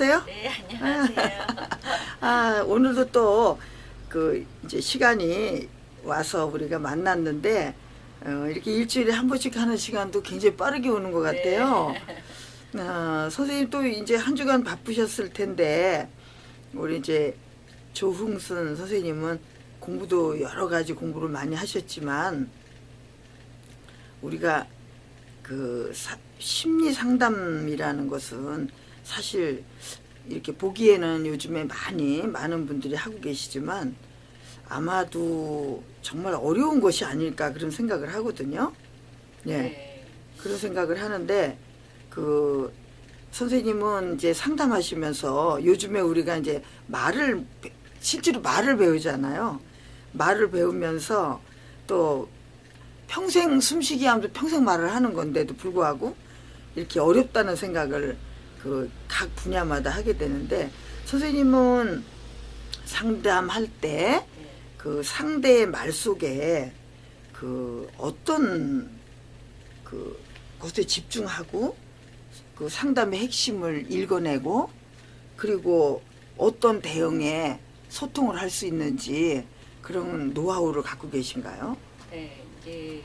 안녕하세요. 네, 안녕하세요. 오늘도 또 이제 시간이 와서 우리가 만났는데 이렇게 일주일에 한 번씩 하는 시간도 굉장히 빠르게 오는 것 같아요. 선생님 또 이제 한 주간 바쁘셨을 텐데 우리 이제 조흥순 선생님은 공부도 여러 가지 공부를 많이 하셨지만 우리가 심리 상담이라는 것은 사실 이렇게 보기에는 요즘에 많은 분들이 하고 계시지만 아마도 정말 어려운 것이 아닐까 그런 생각을 하거든요. 예. 네. 그런 생각을 하는데 선생님은 이제 상담하시면서 요즘에 우리가 이제 실제로 말을 배우잖아요. 말을 배우면서 또 평생 숨쉬기 하면서 평생 말을 하는 건데도 불구하고 이렇게 어렵다는 생각을 각 분야마다 하게 되는데 선생님은 상담할 때 상대의 말 속에 어떤 것에 집중하고 상담의 핵심을 읽어내고 그리고 어떤 대응에 소통을 할 수 있는지 그런 노하우를 갖고 계신가요? 네, 이제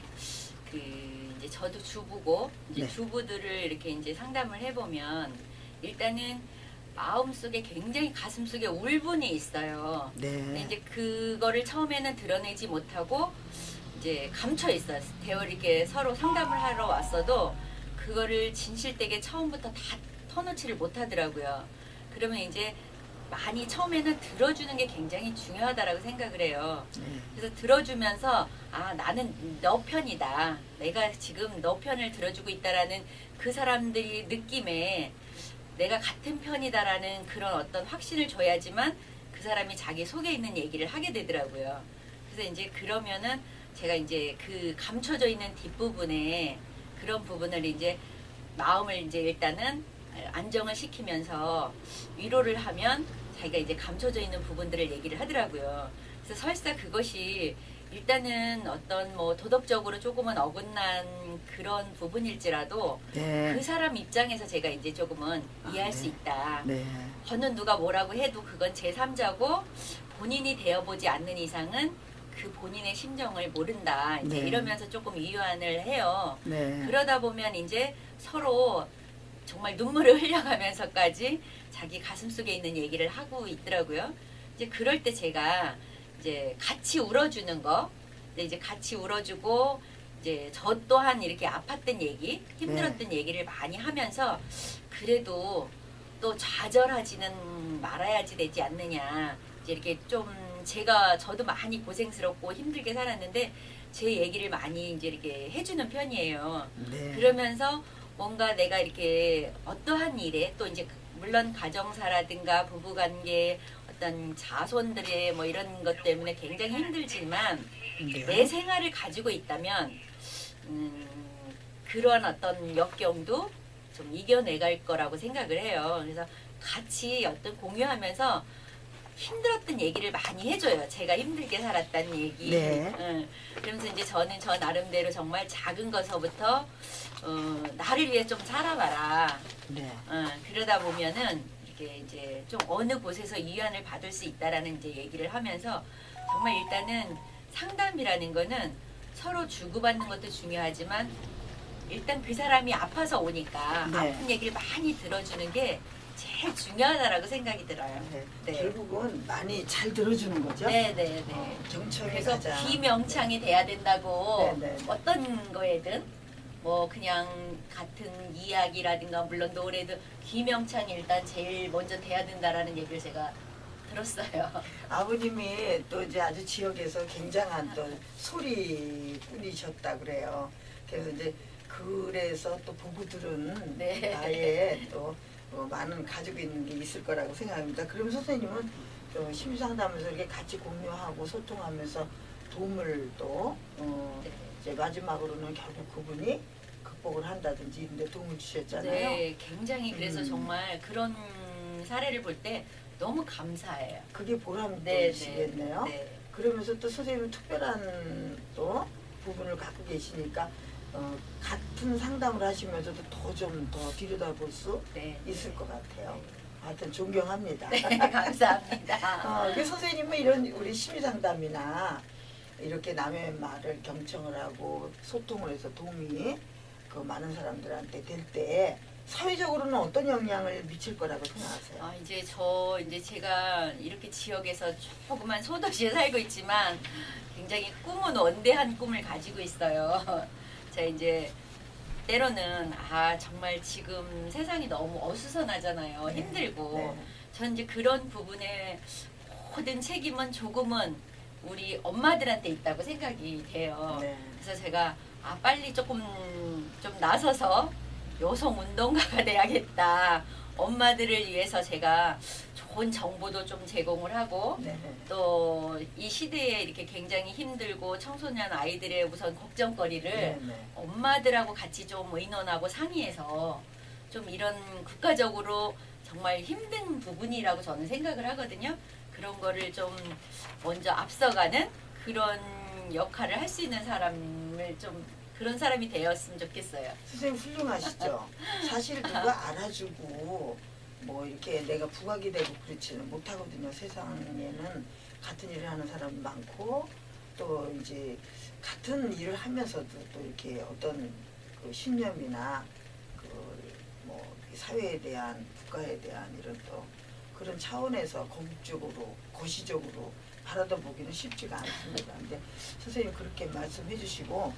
저도 주부고 이제 네. 주부들을 이렇게 이제 상담을 해보면 일단은 마음속에 굉장히 가슴속에 울분이 있어요. 네. 근데 이제 그거를 처음에는 드러내지 못하고 이제 감춰 있어요. 이렇게 서로 상담을 하러 왔어도 그거를 진실되게 처음부터 다 터놓지를 못하더라고요. 그러면 이제 많이 처음에는 들어주는 게 굉장히 중요하다라고 생각을 해요. 그래서 들어주면서 나는 너 편이다. 내가 지금 너 편을 들어주고 있다라는 그 사람들이 느낌에 내가 같은 편이다라는 그런 어떤 확신을 줘야지만 그 사람이 자기 속에 있는 얘기를 하게 되더라고요. 그래서 이제 그러면은 제가 이제 감춰져 있는 뒷부분에 그런 부분을 이제 마음을 이제 일단은 안정을 시키면서 위로를 하면 자기가 이제 감춰져 있는 부분들을 얘기를 하더라고요. 그래서 설사 그것이 일단은 어떤 도덕적으로 조금은 어긋난 그런 부분일지라도 네. 그 사람 입장에서 제가 이제 조금은 이해할 수 있다. 네. 어느 누가 뭐라고 해도 그건 제3자고 본인이 되어보지 않는 이상은 그 본인의 심정을 모른다. 이제 네. 이러면서 조금 위안을 해요. 네. 그러다 보면 이제 서로 정말 눈물을 흘려가면서까지 자기 가슴속에 있는 얘기를 하고 있더라고요. 이제 그럴 때 제가 이제 같이 울어주는 거, 이제 같이 울어주고 이제 저 또한 이렇게 아팠던 얘기, 힘들었던 얘기를 많이 하면서 그래도 또 좌절하지는 말아야지 되지 않느냐. 이제 이렇게 좀 저도 많이 고생스럽고 힘들게 살았는데 제 얘기를 많이 이제 이렇게 해주는 편이에요. 네. 그러면서 뭔가 내가 이렇게 어떠한 일에 또 이제 물론 가정사라든가 부부관계 어떤 자손들의 이런 것 때문에 굉장히 힘들지만 네. 내 생활을 가지고 있다면 그런 어떤 역경도 좀 이겨내갈 거라고 생각을 해요. 그래서 같이 어떤 공유하면서 힘들었던 얘기를 많이 해줘요. 제가 힘들게 살았다는 얘기. 네. 그러면서 이제 저는 저 나름대로 정말 작은 것서부터 나를 위해 좀 살아봐라. 네. 그러다 보면은 이게 이제 좀 어느 곳에서 위안을 받을 수 있다라는 이제 얘기를 하면서 정말 일단은 상담이라는 거는 서로 주고받는 것도 중요하지만 일단 그 사람이 아파서 오니까 네. 아픈 얘기를 많이 들어주는 게 제일 중요하다라고 생각이 들어요. 네. 결국은 많이 잘 들어주는 거죠? 네네네. 경청이 그래서 가장. 비명창이 돼야 된다고 네네. 어떤 거에든 그냥 같은 이야기라든가 물론 노래도 비명창이 일단 제일 먼저 돼야 된다라는 얘기를 제가 들었어요. 아버님이 또 이제 아주 지역에서 굉장한 또 소리꾼이셨다 그래요. 그래서 또 부부들은 네. 아예 또 많은 가지고 있는 게 있을 거라고 생각합니다. 그럼 선생님은 또 심리상담에서 이렇게 같이 공유하고 소통하면서 도움을 또 이제 마지막으로는 결국 그분이 극복을 한다든지 이런 데 도움을 주셨잖아요. 네, 굉장히 그래서 정말 그런 사례를 볼 때 너무 감사해요. 그게 보람이시겠네요. 네, 네. 그러면서 또 선생님은 특별한 또 부분을 갖고 계시니까 같은 상담을 하시면서도 더 좀 더 들여다볼 수 네. 있을 것 같아요. 하여튼 존경합니다. 네, 감사합니다. 그 선생님은 이런 우리 심리상담이나 이렇게 남의 말을 경청을 하고 소통을 해서 도움이 그 많은 사람들한테 될 때 사회적으로는 어떤 영향을 미칠 거라고 생각하세요? 이제 제가 이렇게 지역에서 조그만 소도시에 살고 있지만 굉장히 꿈은 원대한 꿈을 가지고 있어요. 제가 이제 때로는 정말 지금 세상이 너무 어수선하잖아요. 힘들고. 네. 전 이제 그런 부분에 모든 책임은 조금은 우리 엄마들한테 있다고 생각이 돼요. 네. 그래서 제가 빨리 조금 좀 나서서 여성 운동가가 돼야겠다. 엄마들을 위해서 제가 좋은 정보도 좀 제공을 하고 네. 또 이 시대에 이렇게 굉장히 힘들고 청소년 아이들의 우선 걱정거리를 네, 네. 엄마들하고 같이 좀 의논하고 상의해서 좀 이런 국가적으로 정말 힘든 부분이라고 저는 생각을 하거든요. 그런 거를 좀 먼저 앞서가는 그런 역할을 할 수 있는 사람을 좀 그런 사람이 되었으면 좋겠어요. 선생님 훌륭하시죠? 사실 누가 알아주고 뭐 이렇게 내가 부각이 되고 그렇지는 못하거든요. 세상에는 같은 일을 하는 사람이 많고 또 이제 같은 일을 하면서도 또 이렇게 어떤 그 신념이나 그 뭐 사회에 대한 국가에 대한 이런 또 그런 차원에서 거국적으로 거시적으로 바라다보기는 쉽지가 않습니다. 근데 선생님 그렇게 말씀해 주시고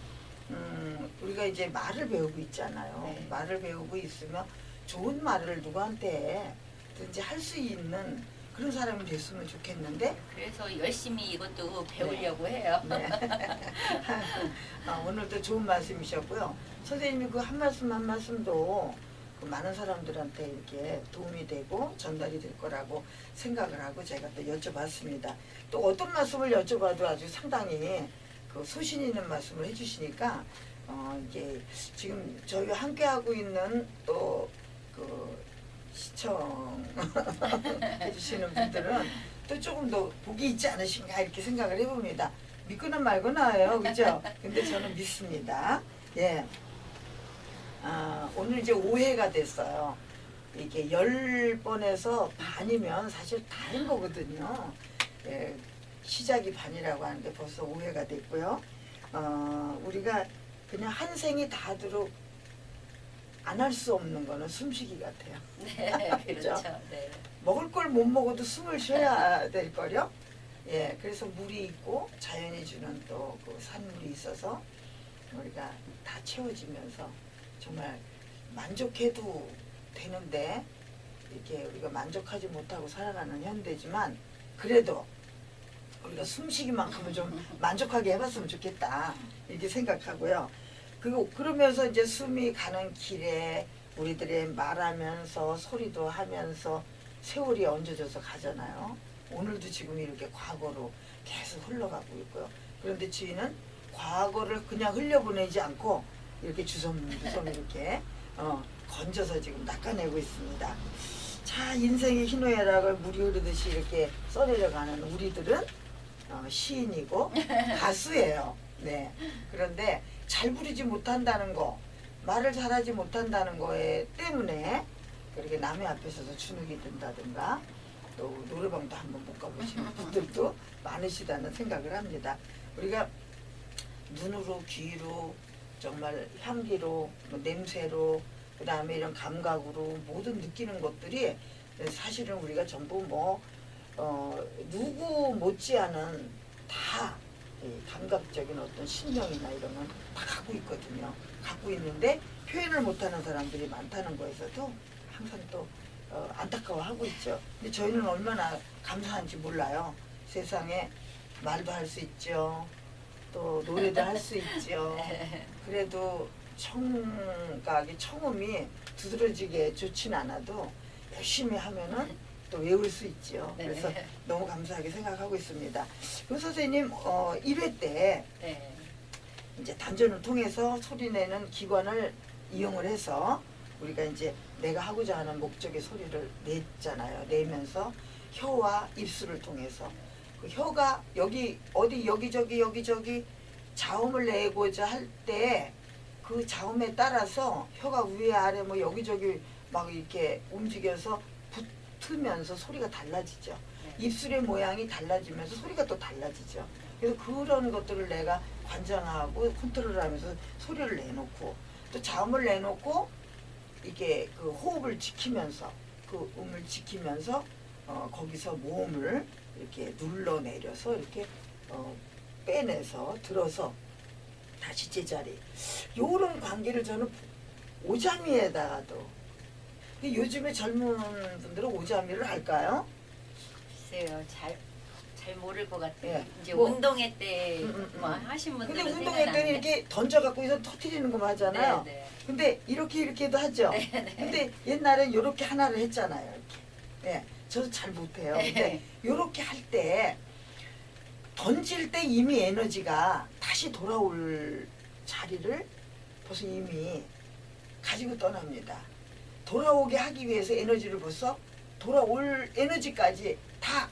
우리가 이제 말을 배우고 있잖아요. 네. 말을 배우고 있으면 좋은 말을 누구한테든지 할 수 있는 그런 사람이 됐으면 좋겠는데 그래서 열심히 이것도 배우려고 해요. 네. 오늘도 좋은 말씀이셨고요. 선생님이 그 한 말씀 한 말씀도 그 많은 사람들한테 이렇게 도움이 되고 전달이 될 거라고 생각을 하고 제가 또 여쭤봤습니다. 또 어떤 말씀을 여쭤봐도 아주 상당히 그 소신 있는 말씀을 해주시니까 이게 지금 저희와 함께 하고 있는 또 그 시청 해주시는 분들은 또 조금 더 복이 있지 않으신가 이렇게 생각을 해봅니다. 믿거나 말거나예요, 그죠? 근데 저는 믿습니다. 예. 오늘 이제 5회가 됐어요. 이게 10번에서 반이면 사실 다인 거거든요. 예, 시작이 반이라고 하는데 벌써 5회가 됐고요. 우리가 그냥 한 생이 다도록 안 할 수 없는 거는 숨쉬기 같아요. 네, 그죠? 그렇죠. 네. 먹을 걸 못 먹어도 숨을 쉬어야 될 거요. 예, 그래서 물이 있고 자연이 주는 또 그 산물이 있어서 우리가 다 채워지면서 정말 만족해도 되는데 이렇게 우리가 만족하지 못하고 살아가는 현대지만 그래도 우리가 숨쉬기만큼은 좀 만족하게 해봤으면 좋겠다 이렇게 생각하고요. 그러면서 이제 숨이 가는 길에 우리들이 말하면서 소리도 하면서 세월이 얹어져서 가잖아요. 오늘도 지금 이렇게 과거로 계속 흘러가고 있고요. 그런데 주인은 과거를 그냥 흘려보내지 않고 이렇게 주섬주섬 이렇게 건져서 지금 낚아내고 있습니다. 자, 인생의 희노애락을 물이 흐르듯이 이렇게 써내려가는 우리들은 시인이고 가수예요. 네. 그런데 잘 부르지 못한다는 거, 말을 잘하지 못한다는 거에 때문에 그렇게 남의 앞에서도 주눅이 든다든가 또 노래방도 한번 못 가보시는 분들도 많으시다는 생각을 합니다. 우리가 눈으로, 귀로, 정말 향기로, 뭐 냄새로, 그 다음에 이런 감각으로 모든 느끼는 것들이 사실은 우리가 전부 뭐 누구 못지않은 다 감각적인 어떤 신명이나 이런 건 다 갖고 있거든요. 갖고 있는데 표현을 못하는 사람들이 많다는 거에서도 항상 또 안타까워하고 있죠. 근데 저희는 얼마나 감사한지 몰라요. 세상에 말도 할 수 있죠. 또 노래도 할 수 있죠. 그래도 청각이 청음이 두드러지게 좋진 않아도 열심히 하면은 또 외울 수 있죠. 그래서 너무 감사하게 생각하고 있습니다. 그 선생님 1회 때 네. 이제 단전을 통해서 소리내는 기관을 이용을 해서 우리가 이제 내가 하고자 하는 목적의 소리를 냈잖아요. 내면서 혀와 입술을 통해서 그 혀가 여기 어디 여기저기 자음을 내고자 할 때 그 자음에 따라서 혀가 위에 아래 뭐 여기저기 막 이렇게 움직여서 붙으면서 소리가 달라지죠. 네. 입술의 모양이 달라지면서 소리가 또 달라지죠. 그래서 그런 것들을 내가 관장하고 컨트롤하면서 소리를 내놓고 또 자음을 내놓고 이게 그 호흡을 지키면서 그 음을 지키면서 거기서 모음을 이렇게 눌러내려서 이렇게 빼내서 들어서 다시 제자리. 요런 관계를 저는 오자미에다가도 요즘에 젊은 분들은 오자미를 할까요? 글쎄요, 잘 모를 것 같아요. 예. 이제 뭐, 운동회 때 뭐 하신 분들은 근데 운동회 때는 이렇게 던져갖고 해서 터트리는 거 하잖아요. 네, 네. 근데 이렇게도 하죠. 네, 네. 근데 옛날엔 이렇게 하나를 했잖아요. 이렇게. 예, 저도 잘 못해요. 근데 네. 이렇게 할 때 던질 때 이미 에너지가 다시 돌아올 자리를 벌써 이미 가지고 떠납니다. 돌아오게 하기 위해서 에너지를 벌써 돌아올 에너지까지 다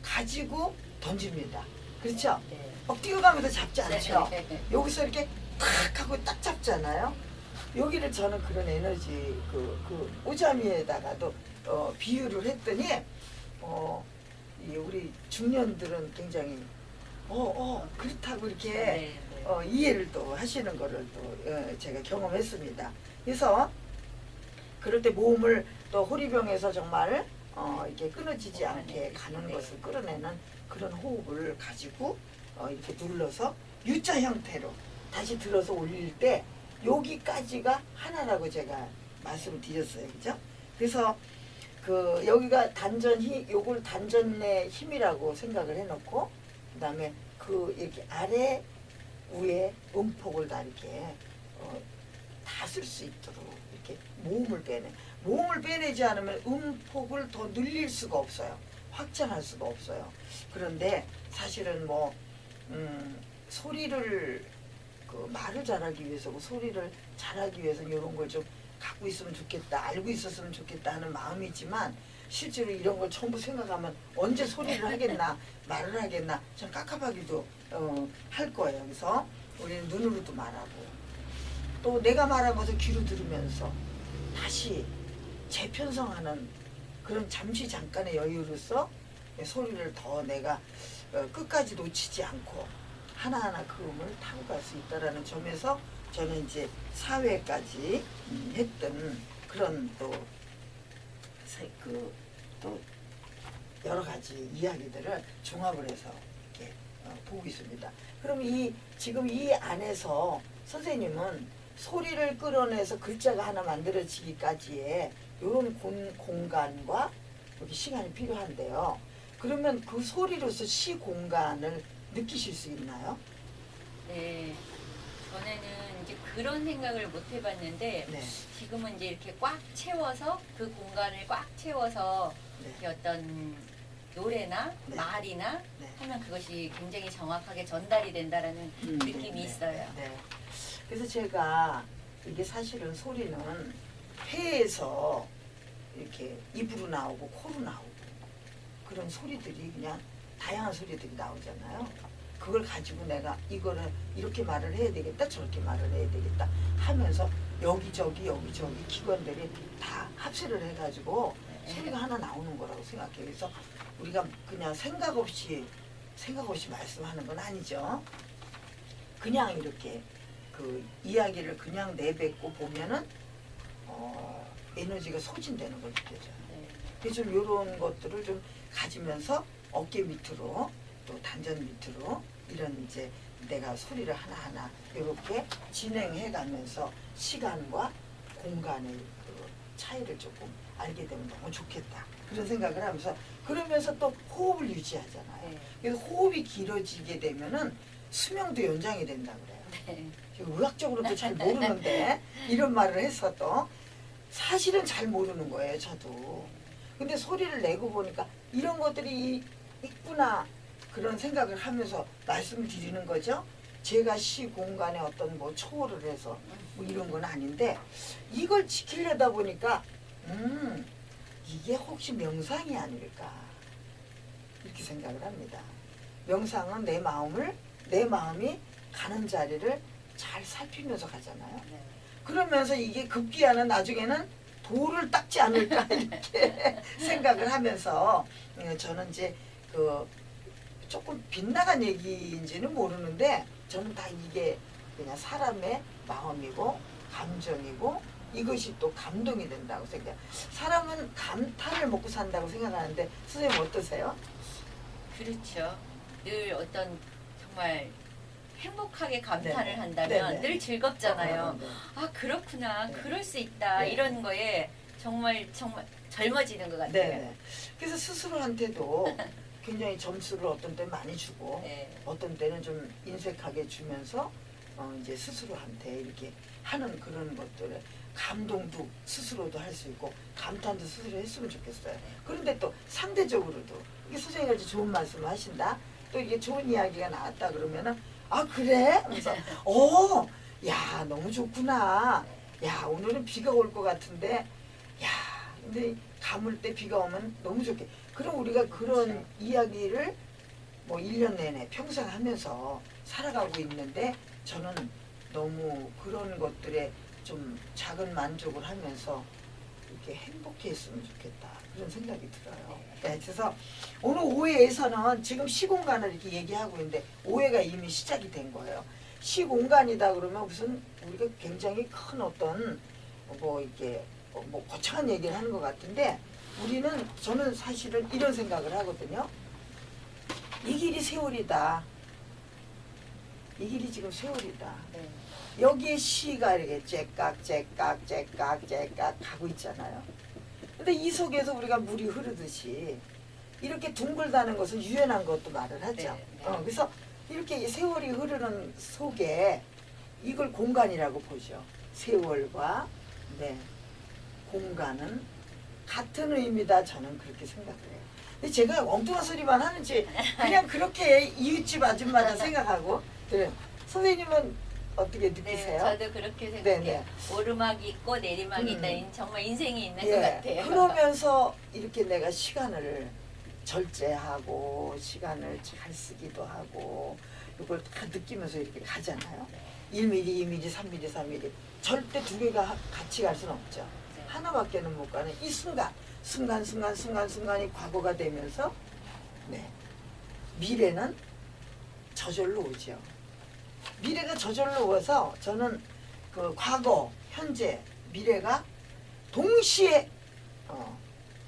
가지고 던집니다. 그렇죠? 네. 막 뛰어가면서 잡지 않죠? 네. 여기서 이렇게 탁 하고 딱 잡잖아요. 여기를 저는 그런 에너지 그 오자미에다가도 비유를 했더니 이 우리 중년들은 굉장히 그렇다고 이렇게 네, 네. 이해를 또 하시는 거를 또 제가 경험했습니다. 그래서 그럴 때 모음을 또 호리병에서 정말 이렇게 끊어지지 않게 가는 네. 것을 끌어내는 그런 호흡을 가지고 이렇게 눌러서 U자 형태로 다시 들어서 올릴 때 여기까지가 하나라고 제가 말씀을 드렸어요. 그죠? 그래서 그 여기가 요걸 단전의 힘이라고 생각을 해놓고 그다음에 그 이렇게 아래 위에 음폭을 다 이렇게 다 쓸 수 있도록 이렇게 모음을 빼내지 않으면 음폭을 더 늘릴 수가 없어요. 확장할 수가 없어요. 그런데 사실은 뭐 소리를 말을 잘하기 위해서 소리를 잘하기 위해서 이런 걸 좀 갖고 있으면 좋겠다, 알고 있었으면 좋겠다 하는 마음이지만 실제로 이런 걸 전부 생각하면 언제 소리를 하겠나 말을 하겠나 참 깝깝하기도 할 거예요. 그래서 우리는 눈으로도 말하고 또 내가 말한 것을 귀로 들으면서 다시 재편성하는 그런 잠깐의 여유로서 소리를 더 내가 끝까지 놓치지 않고 하나하나 그 음을 타고 갈 수 있다라는 점에서 저는 이제 사회까지 했던 그런 또 여러 가지 이야기들을 종합을 해서 이렇게 보고 있습니다. 그럼 지금 이 안에서 선생님은 소리를 끌어내서 글자가 하나 만들어지기까지의 이런 공간과 여기 시간이 필요한데요. 그러면 그 소리로서 시 공간을 느끼실 수 있나요? 네. 전에는 이제 그런 생각을 못 해봤는데 네. 지금은 이제 이렇게 꽉 채워서 그 공간을 꽉 채워서 네. 이렇게 어떤 노래나 네. 말이나 네. 하면 그것이 굉장히 정확하게 전달이 된다라는 느낌이 네, 있어요. 네. 그래서 제가 이게 사실은 소리는 폐에서 이렇게 입으로 나오고 코로 나오고 그런 소리들이 그냥 다양한 소리들이 나오잖아요. 그걸 가지고 내가 이거를 이렇게 말을 해야 되겠다 저렇게 말을 해야 되겠다 하면서 여기저기 기관들이 다 합세를 해가지고 소리가 하나 나오는 거라고 생각해요. 그래서 우리가 그냥 생각 없이 말씀하는 건 아니죠. 그냥 이렇게 그 이야기를 그냥 내뱉고 보면은 에너지가 소진되는 걸 느껴져요. 네. 그래서 좀 이런 것들을 좀 가지면서 어깨 밑으로 또 단전 밑으로 이런 이제 내가 소리를 하나하나 이렇게 진행해가면서 시간과 공간의 그 차이를 조금 알게 되면 너무 좋겠다 그런 생각을 하면서 그러면서 또 호흡을 유지하잖아요. 네. 그래서 호흡이 길어지게 되면은 수명도 연장이 된다 그래요. 네. 의학적으로도 잘 모르는데 이런 말을 했어도 사실은 잘 모르는 거예요. 저도. 근데 소리를 내고 보니까 이런 것들이 있구나 그런 생각을 하면서 말씀을 드리는 거죠. 제가 시 공간에 어떤 뭐 초월을 해서 뭐 이런 건 아닌데 이걸 지키려다 보니까 이게 혹시 명상이 아닐까 이렇게 생각을 합니다. 명상은 내 마음이 가는 자리를 잘 살피면서 가잖아요. 네. 그러면서 이게 급기야는 나중에는 돌을 닦지 않을까 이렇게 생각을 하면서 저는 이제 그 조금 빗나간 얘기인지는 모르는데 저는 다 이게 그냥 사람의 마음이고 감정이고 이것이 또 감동이 된다고 생각해요. 사람은 감탄을 먹고 산다고 생각하는데 선생님 어떠세요? 그렇죠. 늘 어떤 정말 행복하게 감탄을 네네. 한다면 네네. 늘 즐겁잖아요. 네. 아 그렇구나, 네. 그럴 수 있다 네. 이런 거에 정말 젊어지는 것 같아요. 네. 그래서 스스로한테도 굉장히 점수를 어떤 때 많이 주고 네. 어떤 때는 좀 인색하게 주면서 이제 스스로한테 이렇게 하는 그런 것들에 감동도 스스로도 할 수 있고 감탄도 스스로 했으면 좋겠어요. 그런데 또 상대적으로도 이게 선생님이 아주 좋은 말씀을 하신다. 또 이게 좋은 이야기가 나왔다 그러면은 아 그래? 하면서 야 너무 좋구나. 야 오늘은 비가 올 것 같은데 야 근데 가물 때 비가 오면 너무 좋게. 그럼 우리가 그런 그렇죠. 이야기를 뭐 1년 내내 평생 하면서 살아가고 있는데 저는 너무 그런 것들에 좀 작은 만족을 하면서 이렇게 행복해 했으면 좋겠다 그런 생각이 들어요. 네, 그래서 오늘 5회에서는 지금 시공간을 이렇게 얘기하고 있는데 5회가 이미 시작이 된 거예요. 시공간이다 그러면 무슨 우리가 굉장히 큰 어떤 뭐 이렇게 뭐 거창한 얘기를 하는 것 같은데 저는 사실은 이런 생각을 하거든요. 이 길이 세월이다. 이 길이 지금 세월이다. 네. 여기에 시가 이렇게 째깍 가고 있잖아요. 근데 이 속에서 우리가 물이 흐르듯이 이렇게 둥글다는 것은 유연한 것도 말을 하죠. 네, 네. 그래서 이렇게 세월이 흐르는 속에 이걸 공간이라고 보죠. 세월과 공간은 같은 의미다 저는 그렇게 생각해요. 근데 제가 엉뚱한 소리만 하는지 그냥 그렇게 이웃집 아줌마다 생각하고 선생님은 어떻게 네, 느끼세요? 저도 그렇게 생각해요. 네네. 오르막이 있고 내리막이 있다. 정말 인생이 있는 예, 것 같아요. 그러면서 이렇게 내가 시간을 절제하고 시간을 잘 쓰기도 하고 이걸 다 느끼면서 이렇게 가잖아요. 1mm, 2mm, 3mm, 3mm 절대 두 개가 같이 갈 수는 없죠. 네. 하나밖에는 못 가는 이 순간이 과거가 되면서 미래는 저절로 오죠. 미래가 저절로 와서 저는 그 과거, 현재, 미래가 동시에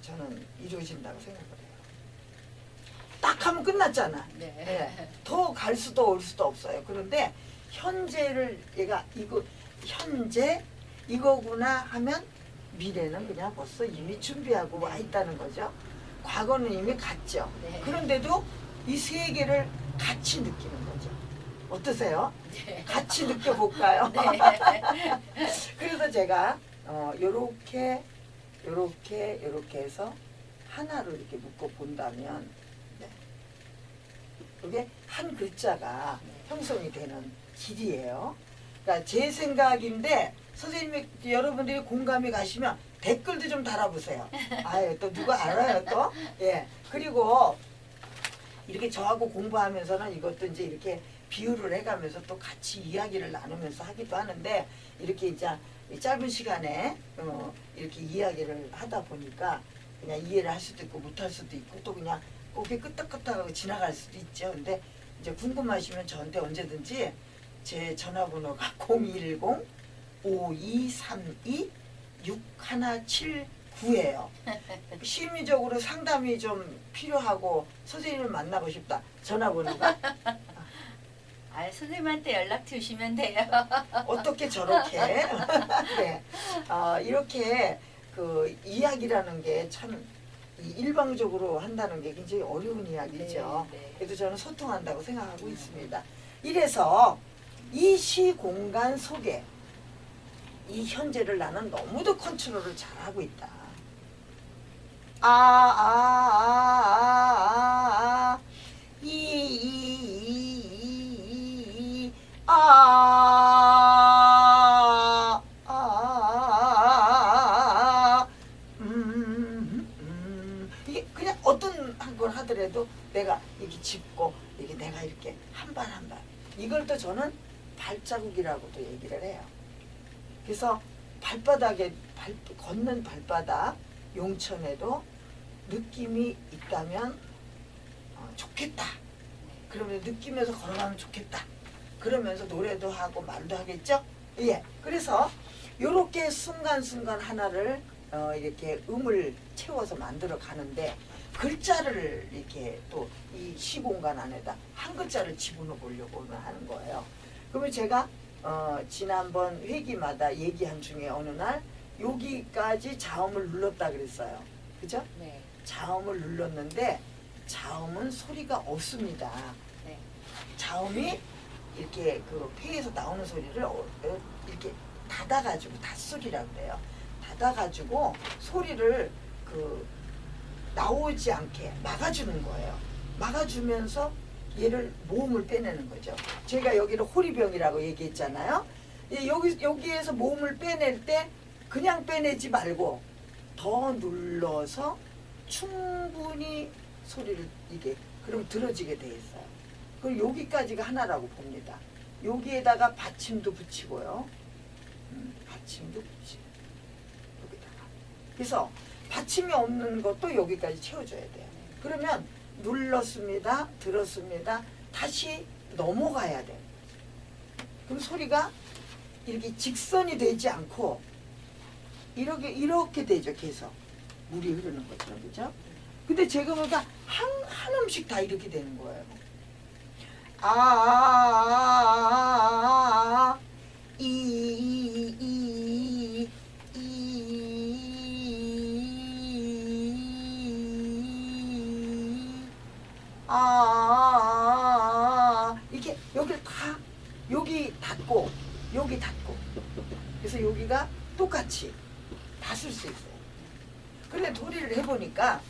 저는 이루어진다고 생각을 해요. 딱 하면 끝났잖아. 네. 더 갈 수도 올 수도 없어요. 그런데 현재를 얘가 현재 이거구나 하면 미래는 그냥 벌써 이미 준비하고 와 있다는 거죠. 과거는 이미 갔죠. 네. 그런데도 이 세 개를 같이 느끼는 거죠. 어떠세요? 네. 같이 느껴볼까요? 네. 그래서 제가 요렇게 해서 하나로 이렇게 묶어 본다면 그게 한 글자가 형성이 되는 길이에요. 그러니까 제 생각인데 선생님이 여러분들이 공감이 가시면 댓글도 좀 달아보세요. 아유 또 누가 알아요 또? 예. 그리고 이렇게 저하고 공부하면서는 이것도 이제 이렇게 비유를 해가면서 또 같이 이야기를 나누면서 하기도 하는데 이렇게 이제 짧은 시간에 이렇게 이야기를 하다 보니까 그냥 이해를 할 수도 있고 못할 수도 있고 또 그냥 그게 끄떡끄떡하고 지나갈 수도 있죠. 근데 이제 궁금하시면 저한테 언제든지 제 전화번호가 010-5232-6179예요. 심리적으로 상담이 좀 필요하고 선생님을 만나고 싶다. 전화번호가 선생님한테 연락 주시면 돼요. 어떻게 저렇게 네. 이렇게 그 이야기라는 게 참 일방적으로 한다는 게 굉장히 어려운 이야기죠. 네, 네. 그래도 저는 소통한다고 생각하고 있습니다. 이래서 이 시공간 속에 이 현재를 나는 너무도 컨트롤을 잘하고 있다. 이게 그냥 어떤 걸 하더라도 내가 이렇게 짚고 이게 내가 이렇게 한 발 한 발 이걸 또 저는 발자국이라고도 얘기를 해요. 그래서 걷는 발바닥 용천에도 느낌이 있다면 좋겠다. 그러면 느끼면서 걸어가면 좋겠다. 그러면서 노래도 하고 말도 하겠죠? 예. 그래서 요렇게 순간순간 하나를 이렇게 음을 채워서 만들어 가는데 글자를 이렇게 또 이 시공간 안에다 한 글자를 집어넣어 보려고 하는 거예요. 그러면 제가 지난번 회기마다 얘기한 중에 어느 날 여기까지 자음을 눌렀다 그랬어요. 그죠? 네. 자음을 눌렀는데 자음은 소리가 없습니다. 네. 자음이 이렇게 그 폐에서 나오는 소리를 이렇게 닫아가지고 닫소리라고 그래요. 닫아가지고 소리를 그 나오지 않게 막아주는 거예요. 막아주면서 얘를 모음을 빼내는 거죠. 제가 여기를 호리병이라고 얘기했잖아요. 여기에서 모음을 빼낼 때 그냥 빼내지 말고 더 눌러서 충분히 소리를 이게 그럼 들어지게 돼 있어요. 그리고 여기까지가 하나라고 봅니다. 여기에다가 받침도 붙이고요. 받침도 붙이고 여기다가. 그래서 받침이 없는 것도 여기까지 채워줘야 돼요. 그러면 눌렀습니다. 들었습니다. 다시 넘어가야 돼요. 그럼 소리가 이렇게 직선이 되지 않고 이렇게 되죠. 계속 물이 흐르는 것처럼. 그죠? 근데 제가 보니까 한 음씩 다 이렇게 되는 거예요. 이렇게 여기를 다 여기 닫고 여기 닫고 그래서 여기가 똑같이 다 쓸 수 있어요. 그런데 도리를 해보니까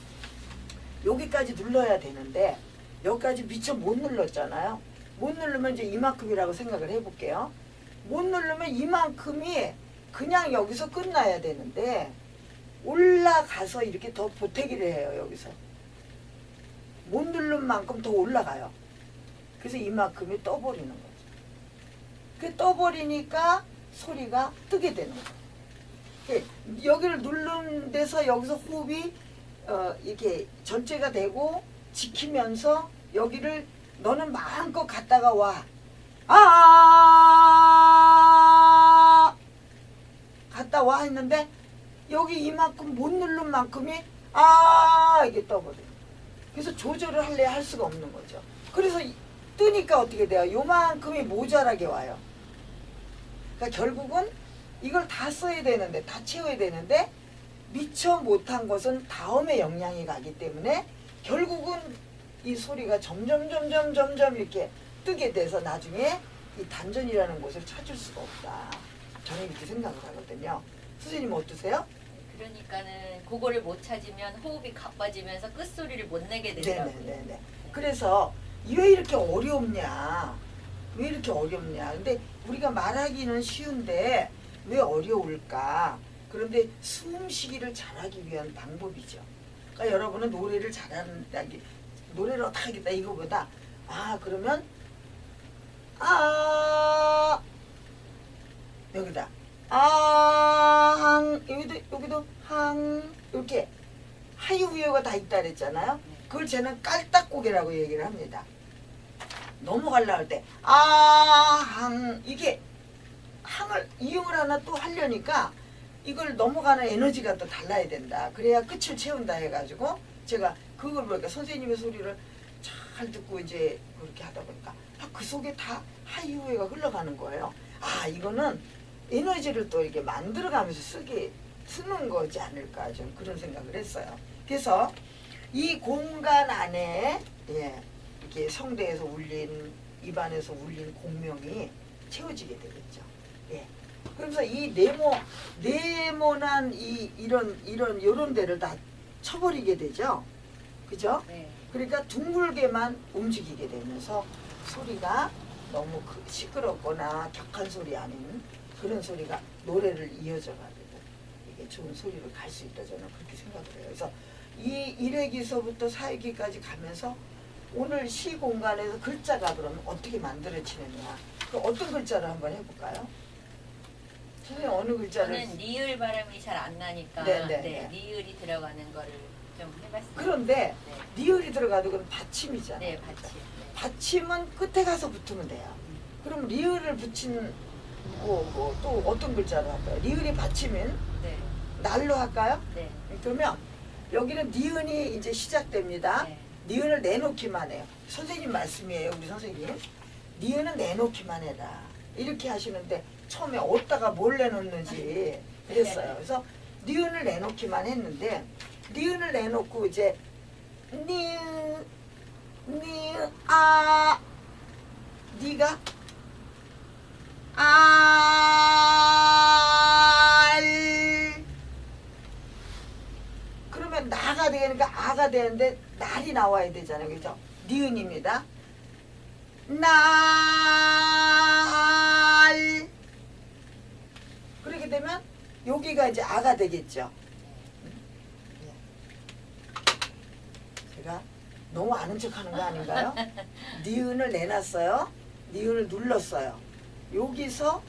여기까지 눌러야 되는데 여기까지 미처 못 눌렀잖아요. 못 누르면 이제 이만큼이라고 생각을 해볼게요. 못 누르면 이만큼이 그냥 여기서 끝나야 되는데 올라가서 이렇게 더 보태기를 해요. 여기서 못 누른 만큼 더 올라가요. 그래서 이만큼이 떠버리는 거죠. 그 떠버리니까 소리가 뜨게 되는 거예요. 여기를 누른 데서 여기서 호흡이 이렇게 전체가 되고 지키면서 여기를 너는 마음껏 갔다가 와. 갔다 와 했는데 여기 이만큼 못 누른 만큼이 이게 떠버려요. 그래서 조절을 할래야 할 수가 없는 거죠. 그래서 뜨니까 어떻게 돼요? 요만큼이 모자라게 와요. 그러니까 결국은 이걸 다 써야 되는데 다 채워야 되는데 미처 못한 것은 다음에 영향이 가기 때문에 결국은 이 소리가 점점 이렇게 뜨게 돼서 나중에 이 단전이라는 곳을 찾을 수가 없다. 저는 이렇게 생각을 하거든요. 선생님 어떠세요? 그러니까는 그거를 못 찾으면 호흡이 가빠지면서 끝소리를 못 내게 되더라고요. 네네네. 그래서 왜 이렇게 어렵냐? 왜 이렇게 어렵냐? 근데 우리가 말하기는 쉬운데 왜 어려울까? 그런데 숨쉬기를 잘하기 위한 방법이죠. 그러니까 여러분은 노래를 잘한다기, 노래를 어떻게 하겠다 이거보다 그러면 여기다 여기도 항 이렇게 하이우여가 다 있다 그랬잖아요. 그걸 저는 깔딱고개라고 얘기를 합니다. 넘어가려고 할 때 이게 항을 이응을 하나 또 하려니까 이걸 넘어가는 에너지가 또 달라야 된다. 그래야 끝을 채운다 해가지고 제가 그걸 보니까 선생님의 소리를 잘 듣고 이제 그렇게 하다 보니까 그 속에 다 하이우에가 흘러가는 거예요. 이거는 에너지를 또 이렇게 만들어가면서 쓰는 거지 않을까 좀 그런 생각을 했어요. 그래서 이 공간 안에 이렇게 성대에서 울린 입안에서 울린 공명이 채워지게 되겠죠. 그래서 이 네모난 이런 데를 다 쳐버리게 되죠. 그죠? 네. 그러니까 둥글게만 움직이게 되면서 소리가 너무 시끄럽거나 격한 소리 아닌 그런 소리가 노래를 이어져가지고 이게 좋은 소리를 갈 수 있다 저는 그렇게 생각을 해요. 그래서 이 1회기서부터 4회기까지 가면서 오늘 시 공간에서 글자가 그러면 어떻게 만들어지느냐 그 어떤 글자를 한번 해볼까요? 선생님 어느 글자를? 저는 리을 발음이 잘 안 나니까 네, 네, 네, 네. 리을이 들어가는 거를 좀 해봤습니다. 그런데 네, 리을이 들어가도 그건 받침이잖아요. 네 받침. 네. 받침은 끝에 가서 붙으면 돼요. 그럼 리을을 붙인 또 어떤 글자로 할까요? 리을이 받침인 네, 날로 할까요? 네, 그러면 여기는 니은이 이제 시작됩니다. 네. 니은을 내놓기만 해요. 선생님 말씀이에요, 우리 선생님. 니은은 내놓기만 해라. 이렇게 하시는데 처음에 어디다가 뭘 내놓는지 그랬어요. 그래서 니은을 내놓기만 했는데 니은을 내놓고 이제 니은, 니은, 니가 그러면 나가 되니까 아가 되는데 날이 나와야 되잖아요. 그죠? 니은입니다. 날. 그렇게 되면 여기가 이제 아가 되겠죠. 제가 너무 아는 척 하는 거 아닌가요? 니은을 내놨어요. 니은을 눌렀어요. 여기서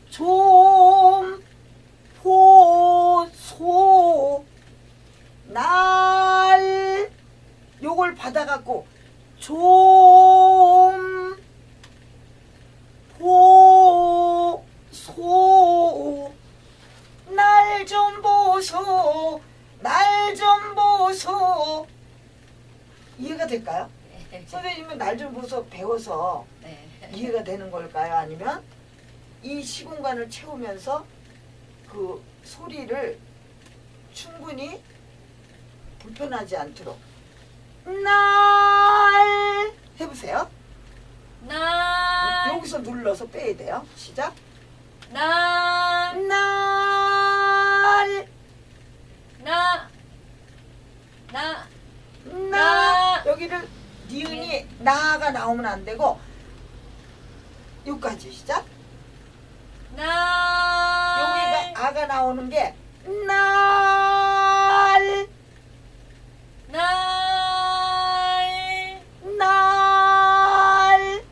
좀, 보소, 날, 요걸 받아갖고, 좀, 보소, 날 좀 보소, 날 좀 보소. 이해가 될까요? 네. 선생님은 날 좀 보소 배워서 네. 이해가 되는 걸까요? 아니면 이 시공간을 채우면서 그 소리를 충분히 불편하지 않도록 날 해보세요. 날, 여기서 눌러서 빼야 돼요. 시작. 날, 날, 나, 나. 여기를 니은이 나가 나오면 안 되고 여기까지 시작. 날, 여기가 아가 나오는 게 날, 날, 날.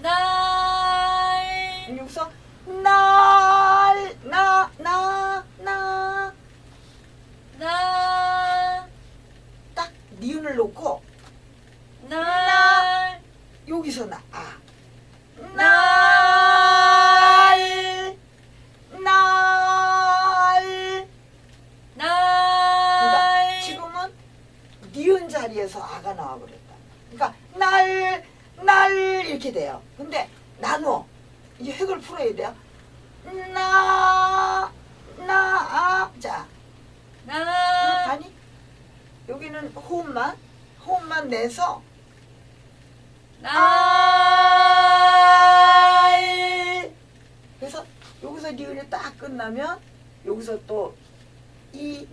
날, 여기서 날, 나. 나, 딱 니은을 놓고 날, 여기서 나. 날, 날. 그러니까 날, 지금은 니은 자리에서 아가 나와버렸다. 그러니까 날 이렇게 돼요. 근데 나눠. 이제 획을 풀어야 돼요. 자, 날, 아니 여기는 호흡만 내서 날, 그래서 여기서 니은이 딱 끝나면 여기서 또 이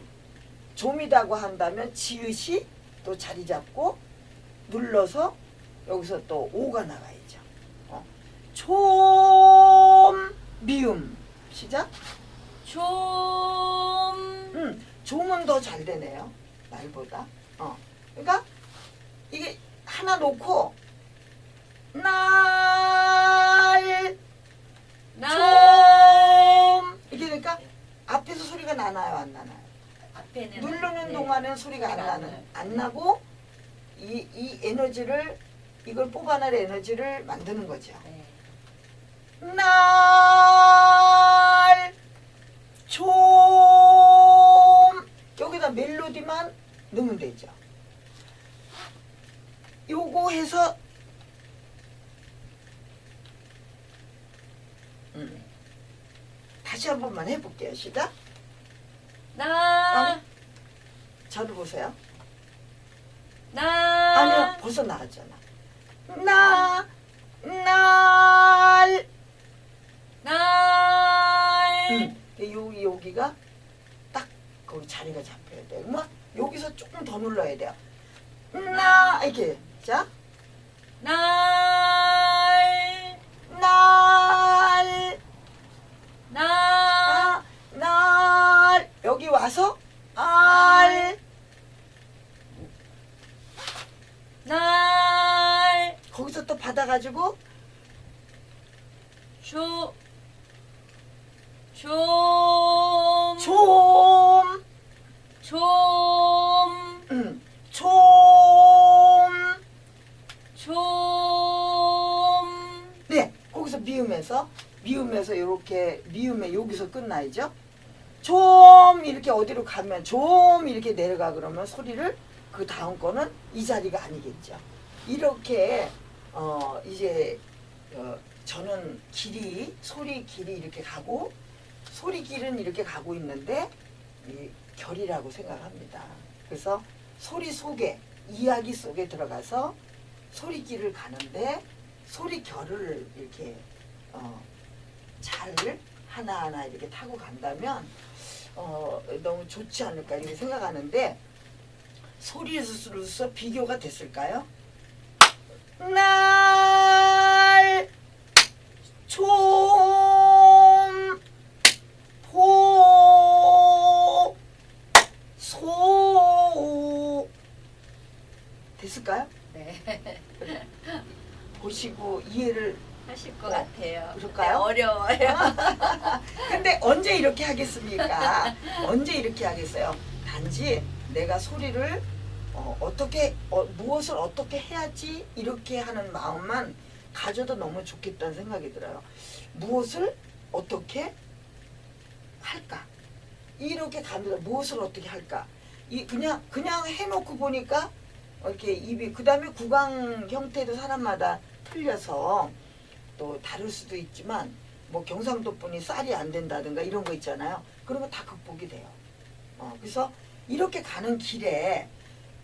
좀이라고 한다면 지읒이 또 자리 잡고 눌러서 여기서 또 오가 나가야죠. 좀 미음 시작. 좀, 좀은 더 잘 되네요. 날보다. 그러니까 이게 하나 놓고 날, 날, 좀 이렇게 되니까 앞에서 소리가 나나요, 안 나나요? 앞에는 누르는 네. 동안은 소리가 소리가 나요. 안 나고 이 에너지를 이걸 뽑아낼 에너지를 만드는 거죠. 네. 날, 좀 여기다 멜로디만 넣으면 되죠. 요거 해서 다시 한 번만 해볼게요. 시작. 나, 저를 보세요. 나, 아니요, 벌써 나갔잖아. 날. 날, 여기가 딱 거기 자리가 잡혀야 돼요. 뭐 여기서 조금 더 눌러야 돼요. 이렇게. 자, 날, 날. 나, 와서 알. 날. 거기서 또 받아가지고 좀. 좀. 좀. 좀. 좀. 네, 거기서 미음에서 이렇게 미음에 여기서 끝나야죠. 좀 이렇게 어디로 가면 좀 이렇게 내려가 그러면 소리를 그 다음 거는 이 자리가 아니겠죠. 이렇게 이제 저는 소리 길이 이렇게 가고 소리 길은 이렇게 가고 있는데 이 결이라고 생각합니다. 그래서 소리 속에 이야기 속에 들어가서 소리 길을 가는데 소리 결을 이렇게 잘 하나하나 이렇게 타고 간다면 너무 좋지 않을까 이렇게 생각하는데 소리로서 비교가 됐을까요? 날, 좀, 포, 소 됐을까요? 네. 보시고 이해를 하실 것 같아요. 그럴까요? 네, 어려워요. 근데 언제 이렇게 하겠습니까? 언제 이렇게 하겠어요? 단지 내가 소리를 어떻게 무엇을 어떻게 해야지 이렇게 하는 마음만 가져도 너무 좋겠다는 생각이 들어요. 무엇을 어떻게 할까? 이렇게 갑니다. 무엇을 어떻게 할까? 그냥 해놓고 보니까 이렇게 입이 그다음에 구강 형태도 사람마다 틀려서 또 다를 수도 있지만 뭐 경상도 분이 쌀이 안 된다든가 이런 거 있잖아요. 그러면 다 극복이 돼요. 그래서 이렇게 가는 길에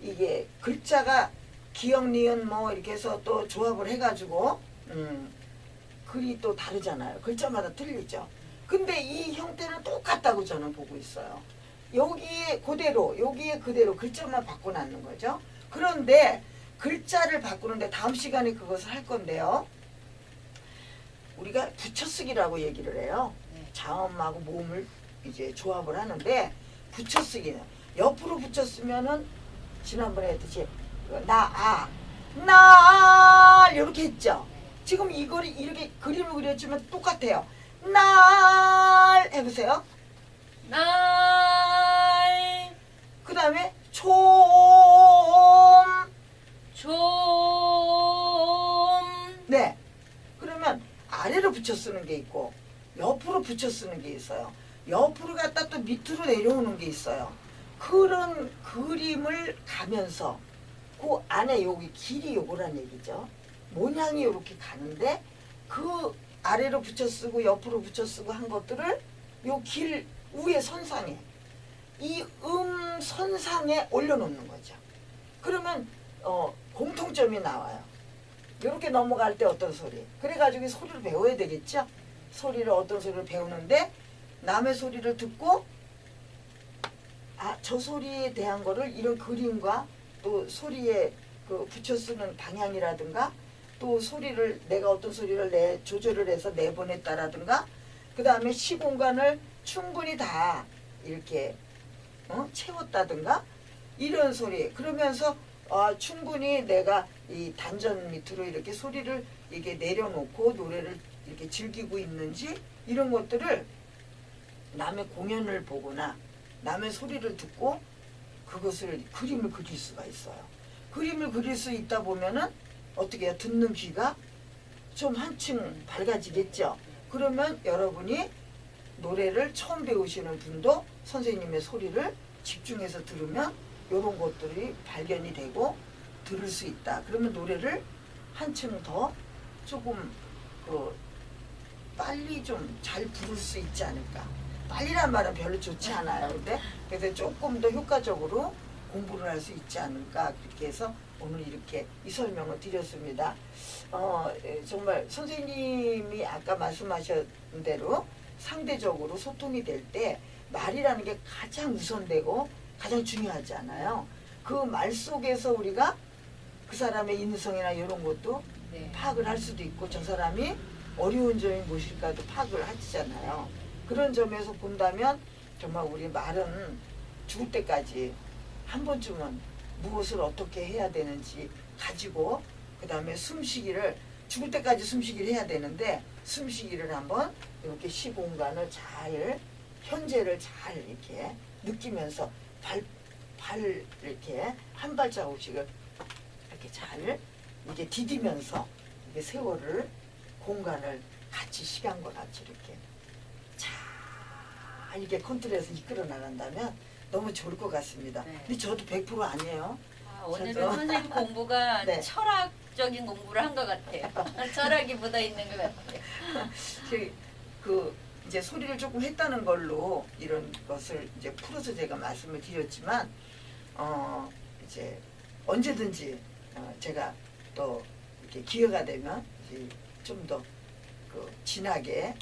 이게 글자가 기역, 니은 뭐 이렇게 해서 또 조합을 해가지고 글이 또 다르잖아요. 글자마다 틀리죠. 근데 이 형태는 똑같다고 저는 보고 있어요. 여기에 그대로 여기에 그대로 글자만 바꿔놨는 거죠. 그런데 글자를 바꾸는데 다음 시간에 그것을 할 건데요. 우리가 붙여쓰기라고 얘기를 해요. 자음하고 모음을 이제 조합을 하는데 붙여쓰기는 옆으로 붙였으면은 지난번에 했듯이 날 이렇게 했죠. 지금 이거를 이렇게 그림을 그렸지만 똑같아요. 날 해보세요. 날. 그 다음에 좀. 네. 그러면 아래로 붙여 쓰는 게 있고 옆으로 붙여 쓰는 게 있어요. 옆으로 갔다 또 밑으로 내려오는 게 있어요. 그런 그림을 가면서 그 안에 여기 길이 요거란 얘기죠. 모양이 이렇게 가는데 그 아래로 붙여 쓰고 옆으로 붙여 쓰고 한 것들을 요 길 위에 선상에 이 선상에 올려놓는 거죠. 그러면 공통점이 나와요. 이렇게 넘어갈 때 어떤 소리. 그래가지고 소리를 배워야 되겠죠. 소리를 어떤 소리를 배우는데 남의 소리를 듣고 저 소리에 대한 거를 이런 그림과 또 소리에 그 붙여 쓰는 방향이라든가 또 소리를 내가 어떤 소리를 조절을 해서 내보냈다라든가 그 다음에 시공간을 충분히 다 이렇게 채웠다든가 이런 소리. 그러면서 충분히 내가 이 단전 밑으로 이렇게 소리를 이렇게 내려놓고 노래를 이렇게 즐기고 있는지 이런 것들을 남의 공연을 보거나 남의 소리를 듣고 그것을 그림을 그릴 수가 있어요. 그림을 그릴 수 있다 보면은 어떻게 해요? 듣는 귀가 좀 한층 밝아지겠죠. 그러면 여러분이 노래를 처음 배우시는 분도 선생님의 소리를 집중해서 들으면 이런 것들이 발견이 되고 들을 수 있다. 그러면 노래를 한층 더 조금 빨리 좀 잘 부를 수 있지 않을까. 빨리란 말은 별로 좋지 않아요. 근데 그래서 조금 더 효과적으로 공부를 할 수 있지 않을까. 그렇게 해서 오늘 이렇게 이 설명을 드렸습니다. 정말 선생님이 아까 말씀하신 대로 상대적으로 소통이 될 때 말이라는 게 가장 우선되고 가장 중요하지 않아요. 그 말 속에서 우리가 그 사람의 인성이나 이런 것도 파악을 할 수도 있고 저 사람이 어려운 점이 무엇일까도 파악을 하시잖아요. 그런 점에서 본다면 정말 우리 말은 죽을 때까지 한 번쯤은 무엇을 어떻게 해야 되는지 가지고 그 다음에 숨쉬기를 죽을 때까지 숨쉬기를 해야 되는데 숨쉬기를 한번 이렇게 시공간을 잘 현재를 잘 이렇게 느끼면서 발 이렇게 한 발자국씩을 이렇게 잘 이게 디디면서 이게 세월을 공간을 같이 시간과 같이 이렇게 잘 이게 컨트롤해서 이끌어 나간다면 너무 좋을 것 같습니다. 네. 근데 저도 100% 아니에요. 오늘은 저도. 선생님 공부가 네. 철학적인 공부를 한 것 같아요. 철학이 묻어 있는 것 같아요. 그 이제 소리를 조금 했다는 걸로 이런 것을 이제 풀어서 제가 말씀을 드렸지만 이제 언제든지 제가 또 이렇게 기회가 되면 좀 더 그 진하게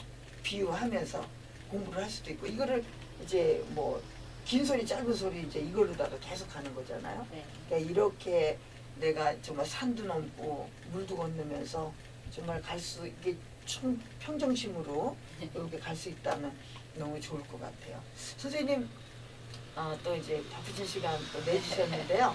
비유하면서 공부를 할 수도 있고 이거를 이제 뭐 긴 소리 짧은 소리 이제 이걸로다가 계속 하는 거잖아요. 네. 그러니까 이렇게 내가 정말 산도 넘고 물도 건너면서 정말 갈 수 이게 평정심으로 이렇게 갈 수 있다면 너무 좋을 것 같아요. 선생님 또 이제 바쁘신 시간 또 내주셨는데요.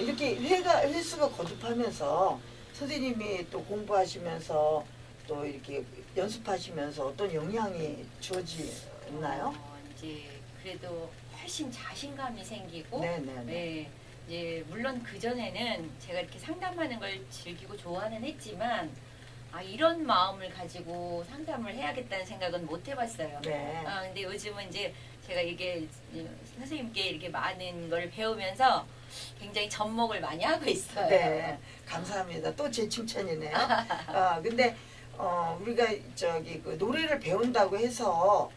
이렇게 횟수가 거듭하면서 선생님이 또 공부하시면서 또 이렇게 연습하시면서 어떤 영향이 주어지나요? 이제 그래도 훨씬 자신감이 생기고, 네네네. 네, 이제 물론 그 전에는 제가 이렇게 상담하는 걸 즐기고 좋아는 했지만, 이런 마음을 가지고 상담을 해야겠다는 생각은 못 해봤어요. 네. 근데 요즘은 이제 제가 이게 선생님께 이렇게 많은 걸 배우면서 굉장히 접목을 많이 하고 있어요. 네, 감사합니다. 또 제 칭찬이네요. 근데 우리가 저기 그 노래를 배운다고 해서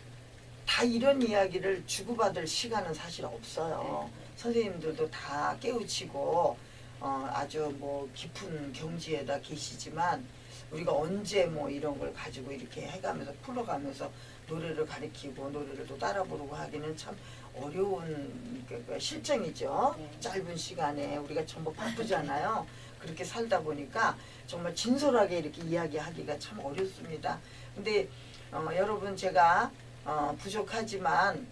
다 이런 이야기를 주고받을 시간은 사실 없어요. 네. 선생님들도 다 깨우치고 아주 뭐 깊은 경지에다 계시지만 우리가 언제 뭐 이런 걸 가지고 이렇게 해가면서 풀어가면서 노래를 가리키고 노래를 또 따라 부르고 하기는 참 어려운 그 실정이죠. 네. 짧은 시간에 우리가 전부 바쁘잖아요. 그렇게 살다 보니까 정말 진솔하게 이렇게 이야기하기가 참 어렵습니다. 근데 여러분 제가 부족하지만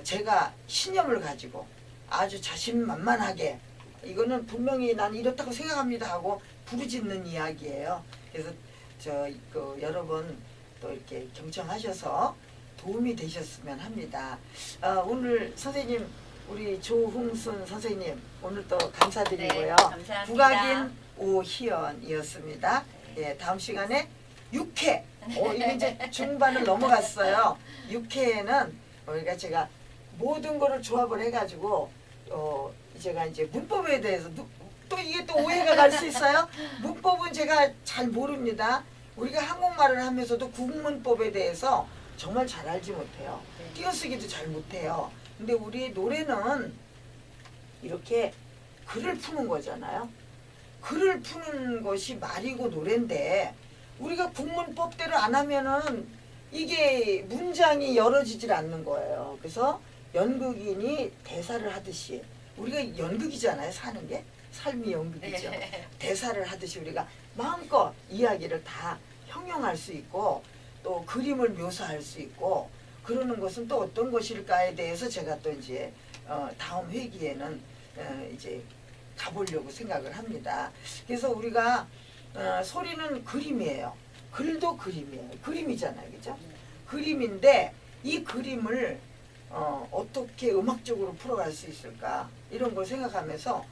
제가 신념을 가지고 아주 자신만만하게 이거는 분명히 난 이렇다고 생각합니다 하고 부르짖는 이야기예요. 그래서 여러분 또 이렇게 경청하셔서 도움이 되셨으면 합니다. 오늘 선생님 우리 조흥순 선생님 오늘 또 감사드리고요. 네, 감사합니다. 국악인 오희연이었습니다. 예, 다음 시간에 6회 이게 이제 중반을 넘어갔어요. 6회에는 우리가 제가 모든 거를 조합을 해가지고 제가 이제 문법에 대해서 또 이게 또 오해가 갈 수 있어요. 문법은 제가 잘 모릅니다. 우리가 한국말을 하면서도 국문법에 대해서 정말 잘 알지 못해요. 네. 띄어쓰기도 잘 못해요. 근데 우리 노래는 이렇게 글을 푸는 거잖아요. 글을 푸는 것이 말이고 노래인데 우리가 국문법대로 안 하면은 이게 문장이 열어지질 않는 거예요. 그래서 연극인이 대사를 하듯이 우리가 연극이잖아요. 사는 게 삶이 연극이죠. 네. 대사를 하듯이 우리가 마음껏 이야기를 다 형용할 수 있고 또 그림을 묘사할 수 있고 그러는 것은 또 어떤 것일까에 대해서 제가 또 이제 다음 회기에는 이제 가보려고 생각을 합니다. 그래서 우리가 소리는 그림이에요. 글도 그림이에요. 그림이잖아요. 그죠? 그림인데 이 그림을 어떻게 음악적으로 풀어갈 수 있을까 이런 걸 생각하면서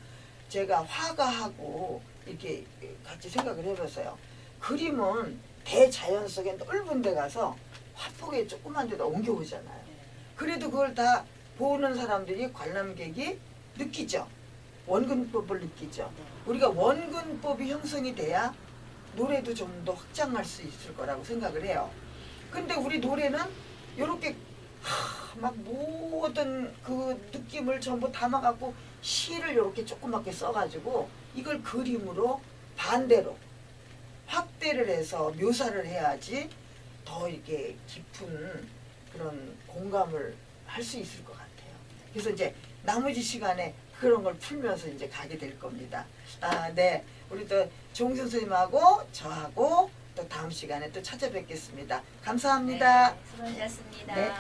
제가 화가하고 이렇게 같이 생각을 해봤어요. 그림은 대자연 속에 넓은 데 가서 화폭에 조그만 데다 옮겨오잖아요. 그래도 그걸 다 보는 사람들이 관람객이 느끼죠. 원근법을 느끼죠. 우리가 원근법이 형성이 돼야 노래도 좀 더 확장할 수 있을 거라고 생각을 해요. 근데 우리 노래는 이렇게 막 모든 그 느낌을 전부 담아갖고 시를 이렇게 조그맣게 써가지고 이걸 그림으로 반대로 확대를 해서 묘사를 해야지 더 이렇게 깊은 그런 공감을 할 수 있을 것 같아요. 그래서 이제 나머지 시간에 그런 걸 풀면서 이제 가게 될 겁니다. 네. 우리 또 종 선생님하고 저하고 또 다음 시간에 또 찾아뵙겠습니다. 감사합니다. 네, 수고하셨습니다. 네.